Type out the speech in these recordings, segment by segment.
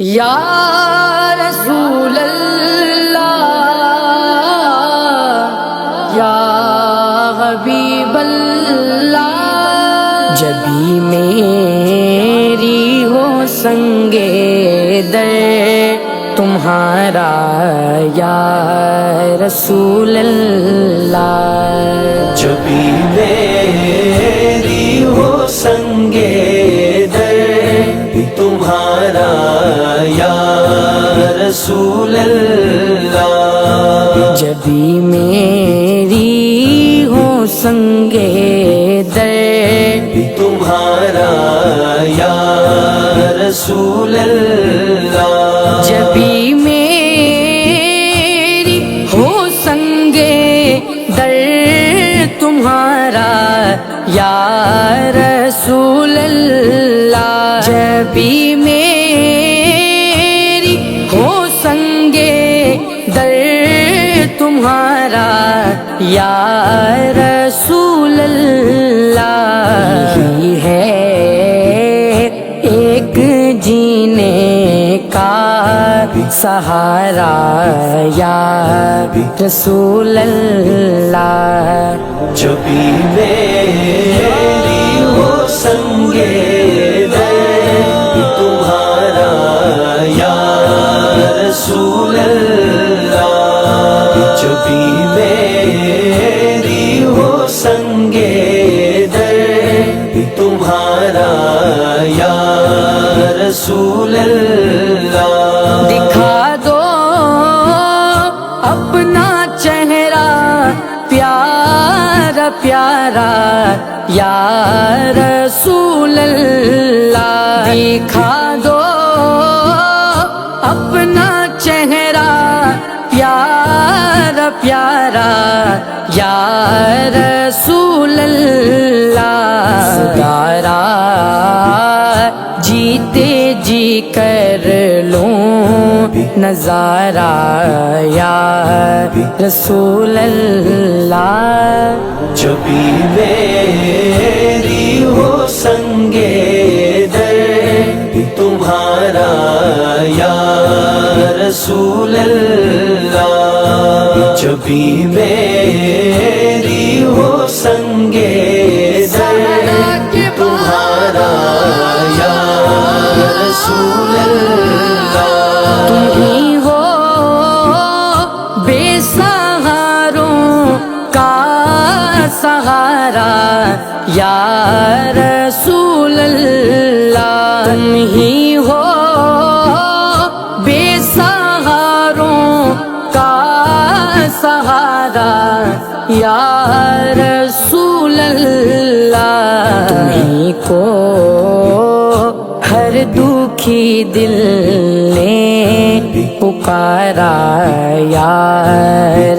یا رسول اللہ یا حبیب اللہ، جبھی میری ہو سنگے در تمہارا یا رسول اللہ، جبھی میری ہو سنگے در تمہارا یا رسول اللہ، جبھی میری ہو سنگے در تمہارا یا رسول اللہ، جبھی میری ہو سنگے در تمہارا یا رسول اللہ، جبھی میری ہو سنگے در تمہارا یا رسول اللہ، ہی ہے ایک جینے کا سہارا یا رسول اللہ، جبھی میری ہو سنگے در تمہارا یا رسول اللہ، جبھی میری ہو سنگے در تمہارا یا رسول اللہ، دکھا دو اپنا چہرہ پیارا پیارا یا رسول اللہ، دکھا دو اپنا چہرہ پیارا پیارا یا رسول اللہ، دارا جیتے جی کر لوں نظارہ یا رسول اللہ، جبھی میری ہو سنگے در تمہارا یا رسول اللہ، جبھی میری ہو سنگے در تمہارا یا رسول اللہ، تم ہی ہو بے سہاروں کا سہارا یا رسول اللہ، تم ہی ہو بے سہاروں کا سہارا یا رسول اللہ، تمہیں کو ہر دکھی دل نے پکارا یا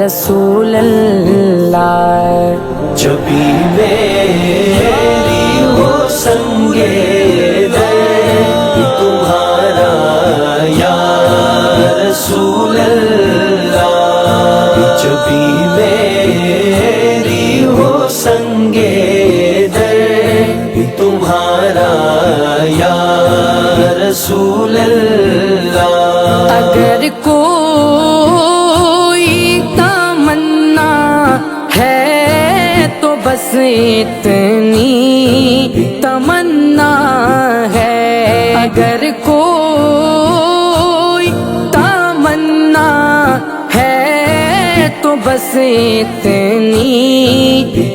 رسول اللہ، جبھی میری ہو سنگے در تمہارا یا رسول اللہ، جبھی میری ہو سنگے در تمہارا یا رسول اللہ، اگر کوئی تمنا ہے تو بس اتنی تمنا ہے، اگر کوئی تمنا ہے تو بس اتنی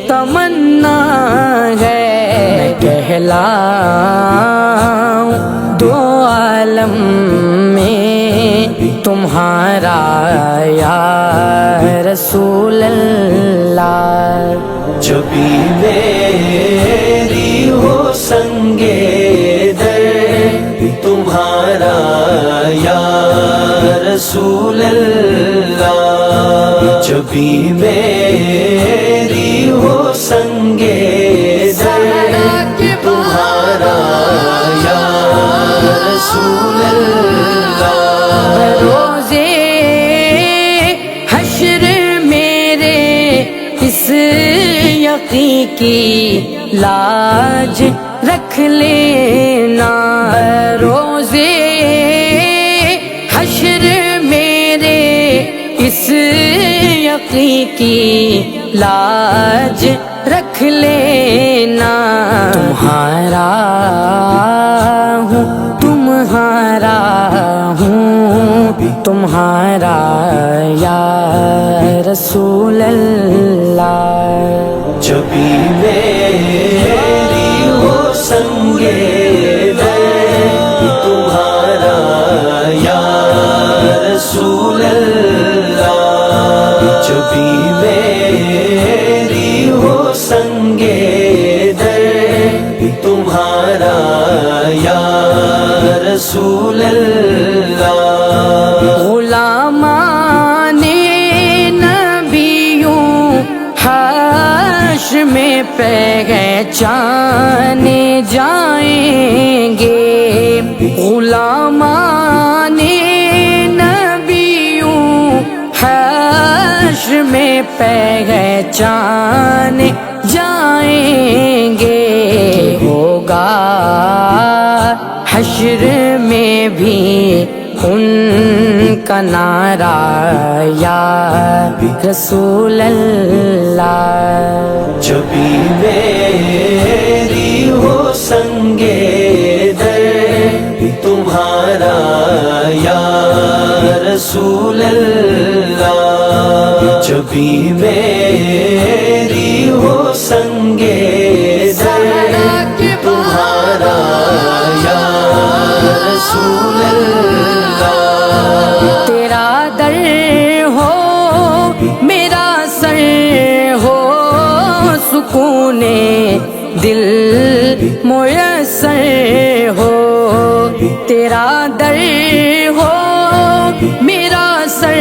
تمنا ہے، میں کہلاؤں دو عالم میں تمہارا یا رسول اللہ، جبھی میری ہو سنگے در تمہارا یا رسول اللہ، جبھی میری ہو سنگے در تمہارا یا رسول اللہ، روزے حشر میرے اس یقین کی لاج رکھ لینا، روزے یقین کی لاج رکھ لینا تمہارا ہوں تمہارا ہوں تمہارا یا رسول اللہ جبھی میری ہو سنگے تمہارا یا رسول اللہ جبھی میری ہو سنگے تمہارا یا رسول اللہ غلامان نبیوں حشر میں پہچانے جائیں گے غلامان نبیوں حشر میں پہچانے جائیں گے ہوگا حشر میں بھی ان کا نعرہ یا رسول اللہ جبھی میری ہو سنگے تمہارا یا رسول اللہ جبھی میری ہو سنگے تمہارا یا رسول اللہ تیرا در ہو میرا سر ہو سکون دل میسر ہو تیرا در ہو میرا سر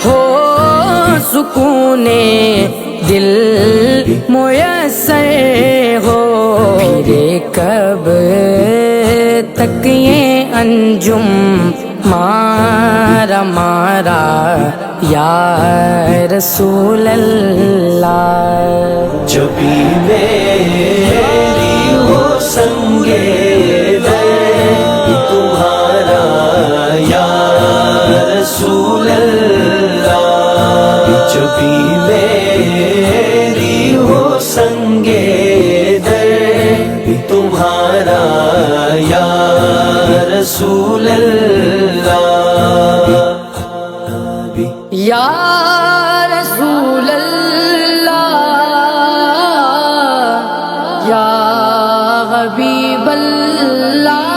ہو سکون دل میسر ہو پھر کب تک یہ انجم مارا مارا یا رسول اللہ جبھی میری ہو سنگے تمہارا یا رسول اللہ جبھی میری ہو سنگے تمہارا یا رسول اللہ یا رسول اللہ یا حبیب اللہ